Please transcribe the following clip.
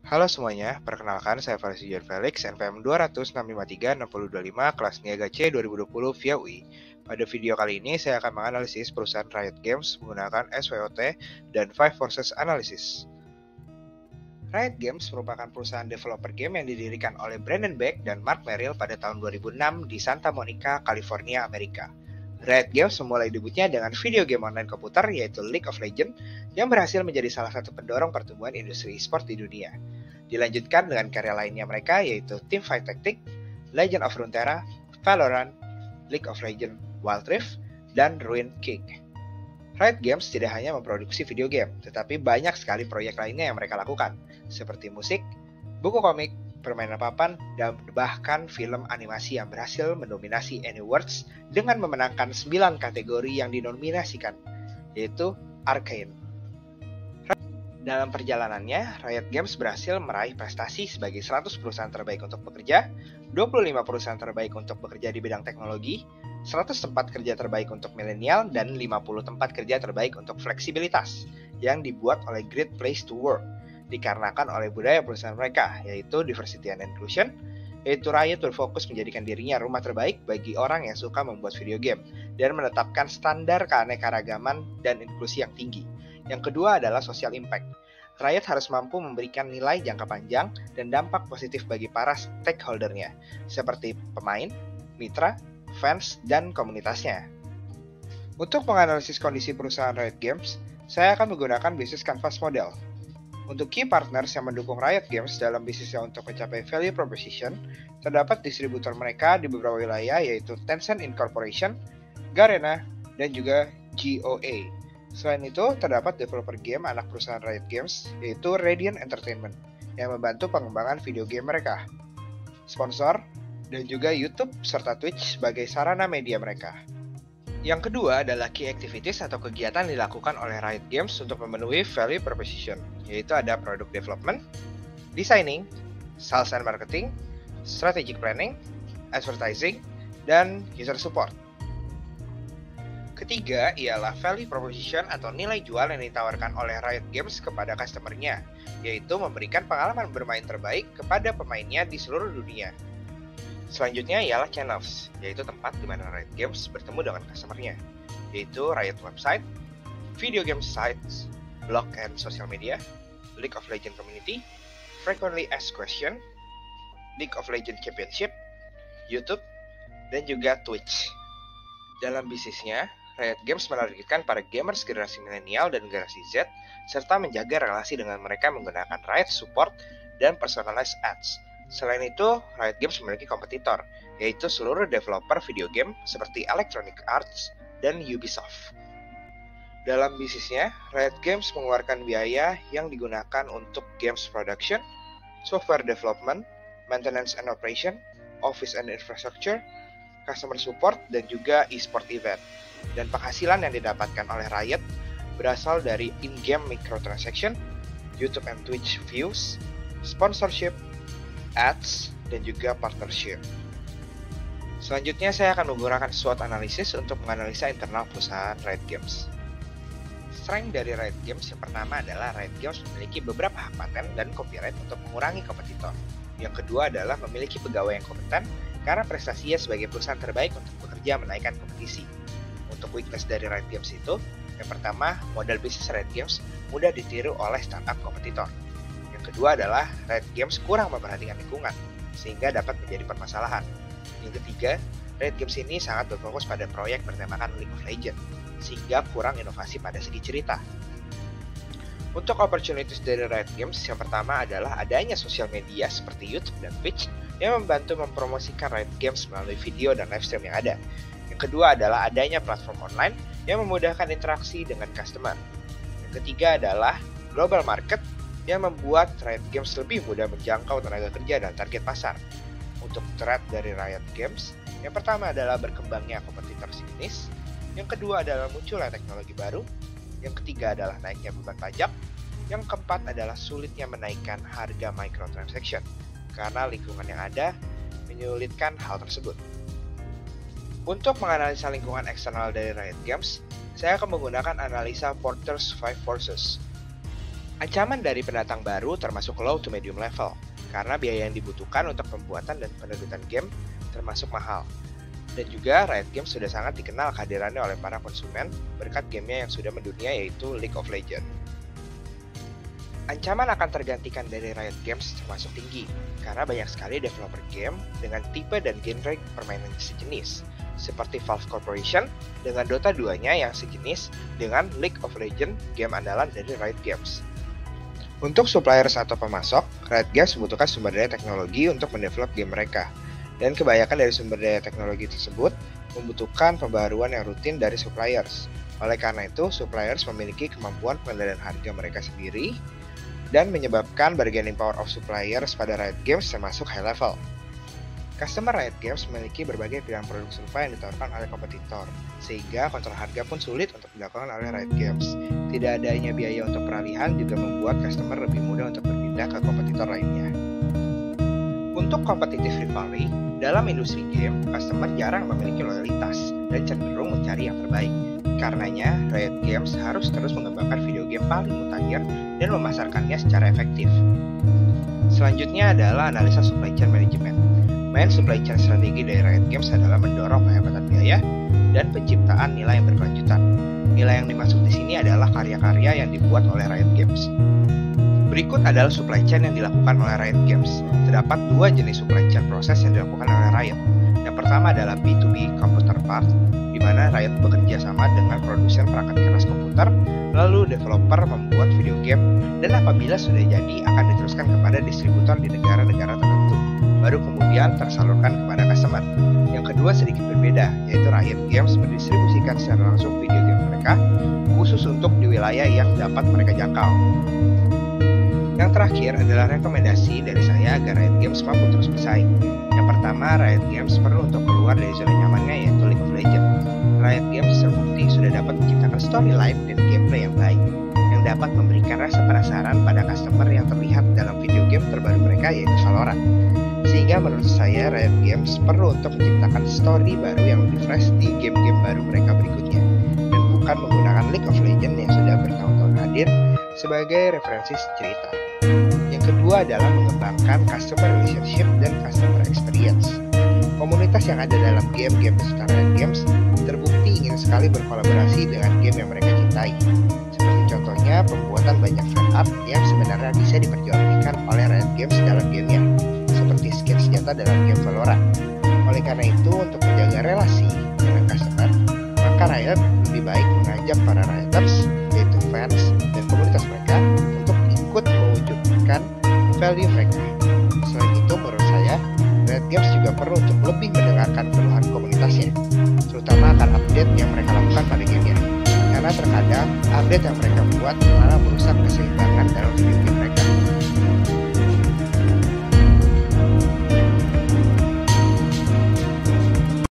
Halo semuanya, perkenalkan saya Valesian Felix, NPM 206536025, kelas Niaga C 2020 via UI. Pada video kali ini saya akan menganalisis perusahaan Riot Games menggunakan SWOT dan Five Forces Analysis. Riot Games merupakan perusahaan developer game yang didirikan oleh Brandon Beck dan Mark Merrill pada tahun 2006 di Santa Monica, California, Amerika. Riot Games memulai debutnya dengan video game online komputer yaitu League of Legends yang berhasil menjadi salah satu pendorong pertumbuhan industri e-sport di dunia. Dilanjutkan dengan karya lainnya mereka yaitu Teamfight Tactics, Legend of Runeterra, Valorant, League of Legends, Wild Rift, dan Ruined King. Riot Games tidak hanya memproduksi video game, tetapi banyak sekali proyek lainnya yang mereka lakukan, seperti musik, buku komik, permainan papan, dan bahkan film animasi yang berhasil mendominasi Annie Awards dengan memenangkan 9 kategori yang dinominasikan, yaitu Arcane. Dalam perjalanannya, Riot Games berhasil meraih prestasi sebagai 100 perusahaan terbaik untuk bekerja, 25 perusahaan terbaik untuk bekerja di bidang teknologi, 100 tempat kerja terbaik untuk milenial, dan 50 tempat kerja terbaik untuk fleksibilitas yang dibuat oleh Great Place to Work, dikarenakan oleh budaya perusahaan mereka, yaitu Diversity and Inclusion, yaitu Riot berfokus menjadikan dirinya rumah terbaik bagi orang yang suka membuat video game, dan menetapkan standar keanekaragaman dan inklusi yang tinggi. Yang kedua adalah social impact. Riot harus mampu memberikan nilai jangka panjang dan dampak positif bagi para stakeholder-nya, seperti pemain, mitra, fans, dan komunitasnya. Untuk menganalisis kondisi perusahaan Riot Games, saya akan menggunakan Business Canvas Model. Untuk key partners yang mendukung Riot Games dalam bisnisnya untuk mencapai value proposition, terdapat distributor mereka di beberapa wilayah yaitu Tencent Incorporation, Garena, dan juga GOA. Selain itu, terdapat developer game anak perusahaan Riot Games, yaitu Radiant Entertainment, yang membantu pengembangan video game mereka, sponsor, dan juga YouTube serta Twitch sebagai sarana media mereka. Yang kedua adalah key activities atau kegiatan yang dilakukan oleh Riot Games untuk memenuhi value proposition, yaitu ada product development, designing, sales and marketing, strategic planning, advertising, dan user support. Ketiga ialah value proposition atau nilai jual yang ditawarkan oleh Riot Games kepada customer-nya, yaitu memberikan pengalaman bermain terbaik kepada pemainnya di seluruh dunia. Selanjutnya ialah channels, yaitu tempat di mana Riot Games bertemu dengan customer-nya, yaitu Riot website, video game sites, blog and social media, League of Legends community, frequently asked question, League of Legends Championship, YouTube, dan juga Twitch. Dalam bisnisnya, Riot Games menargetkan para gamers generasi milenial dan generasi Z, serta menjaga relasi dengan mereka menggunakan Riot Support dan Personalized Ads. Selain itu, Riot Games memiliki kompetitor, yaitu seluruh developer video game seperti Electronic Arts dan Ubisoft. Dalam bisnisnya, Riot Games mengeluarkan biaya yang digunakan untuk games production, software development, maintenance and operation, office and infrastructure, customer support, dan juga e-sport event. Dan penghasilan yang didapatkan oleh Riot berasal dari in-game microtransaction, YouTube and Twitch views, sponsorship, ads, dan juga partnership. Selanjutnya saya akan menggunakan SWOT analisis untuk menganalisa internal perusahaan Riot Games. Strength dari Riot Games yang pertama adalah Riot Games memiliki beberapa hak paten dan copyright untuk mengurangi kompetitor. Yang kedua adalah memiliki pegawai yang kompeten karena prestasinya sebagai perusahaan terbaik untuk bekerja menaikkan kompetisi. Untuk weakness dari Riot Games itu, yang pertama, model bisnis Riot Games mudah ditiru oleh startup kompetitor. Yang kedua adalah Riot Games kurang memperhatikan lingkungan, sehingga dapat menjadi permasalahan. Yang ketiga, Riot Games ini sangat berfokus pada proyek bertemakan League of Legends, sehingga kurang inovasi pada segi cerita. Untuk opportunities dari Riot Games, yang pertama adalah adanya sosial media seperti YouTube dan Twitch yang membantu mempromosikan Riot Games melalui video dan live stream yang ada. Yang kedua adalah adanya platform online yang memudahkan interaksi dengan customer. Yang ketiga adalah global market yang membuat Riot Games lebih mudah menjangkau tenaga kerja dan target pasar. Untuk threat dari Riot Games, yang pertama adalah berkembangnya kompetitor sinis, yang kedua adalah munculnya teknologi baru, yang ketiga adalah naiknya beban pajak, yang keempat adalah sulitnya menaikkan harga microtransaction, karena lingkungan yang ada menyulitkan hal tersebut. Untuk menganalisa lingkungan eksternal dari Riot Games, saya akan menggunakan analisa Porter's Five Forces. Ancaman dari pendatang baru termasuk low to medium level, karena biaya yang dibutuhkan untuk pembuatan dan penerbitan game termasuk mahal. Dan juga Riot Games sudah sangat dikenal kehadirannya oleh para konsumen berkat gamenya yang sudah mendunia yaitu League of Legends. Ancaman akan tergantikan dari Riot Games termasuk tinggi, karena banyak sekali developer game dengan tipe dan genre permainan sejenis, seperti Valve Corporation dengan Dota 2-nya yang sejenis dengan League of Legends, game andalan dari Riot Games. Untuk suppliers atau pemasok, Riot Games membutuhkan sumber daya teknologi untuk mendevelop game mereka, dan kebanyakan dari sumber daya teknologi tersebut membutuhkan pembaruan yang rutin dari suppliers. Oleh karena itu, suppliers memiliki kemampuan pengendalian harga mereka sendiri, dan menyebabkan bargaining power of suppliers pada Riot Games termasuk high level. Customer Riot Games memiliki berbagai pilihan produk serupa yang ditawarkan oleh kompetitor, sehingga kontrol harga pun sulit untuk dilakukan oleh Riot Games. Tidak adanya biaya untuk peralihan juga membuat customer lebih mudah untuk berpindah ke kompetitor lainnya. Untuk competitive rivalry, dalam industri game, customer jarang memiliki loyalitas dan cenderung mencari yang terbaik. Karenanya, Riot Games harus terus mengembangkan video game paling mutakhir dan memasarkannya secara efektif. Selanjutnya adalah analisa supply chain management. Main supply chain strategi dari Riot Games adalah mendorong penghematan biaya dan penciptaan nilai yang berkelanjutan. Nilai yang dimaksud di sini adalah karya-karya yang dibuat oleh Riot Games. Berikut adalah supply chain yang dilakukan oleh Riot Games. Terdapat dua jenis supply chain proses yang dilakukan oleh Riot. Yang pertama adalah B2B computer part, di mana Riot bekerja sama dengan produsen perangkat keras komputer, lalu developer membuat video game, dan apabila sudah jadi akan diteruskan kepada distributor di negara-negara tertentu, baru kemudian tersalurkan kepada customer. Yang kedua sedikit berbeda, yaitu Riot Games mendistribusikan secara langsung video game mereka, khusus untuk di wilayah yang dapat mereka jangkau. Yang terakhir adalah rekomendasi dari saya agar Riot Games mampu terus bersaing. Yang pertama, Riot Games perlu untuk keluar dari zona nyamannya yaitu League of Legends. Riot Games terbukti sudah dapat menciptakan storyline dan gameplay yang baik, yang dapat memberikan rasa penasaran pada customer yang terlihat dalam video game terbaru mereka yaitu Valorant. Sehingga menurut saya Riot Games perlu untuk menciptakan story baru yang lebih fresh di game-game baru mereka berikutnya, dan bukan menggunakan League of Legends yang sudah bertahun-tahun hadir sebagai referensi cerita. Yang kedua adalah mengembangkan customer relationship dan customer experience. Komunitas yang ada dalam game-game beserta Riot Games terbukti ingin sekali berkolaborasi dengan game yang mereka cintai. Seperti contohnya pembuatan banyak fan art yang sebenarnya bisa diperjualbelikan oleh Riot Games dalam gamenya, seperti skin senjata dalam game Valorant. Oleh karena itu, untuk menjaga relasi dengan customer, maka Riot lebih baik mengajak para Rioters, yaitu fans dan komunitas mereka, untuk ikut mewujudkan value mereka. Selain itu, menurut saya, Riot Games juga perlu untuk lebih mendengarkan keluhan komunitasnya, terutama akan update yang mereka lakukan pada gamenya. Karena terkadang update yang mereka buat malah merusak keseimbangan dalam video game mereka.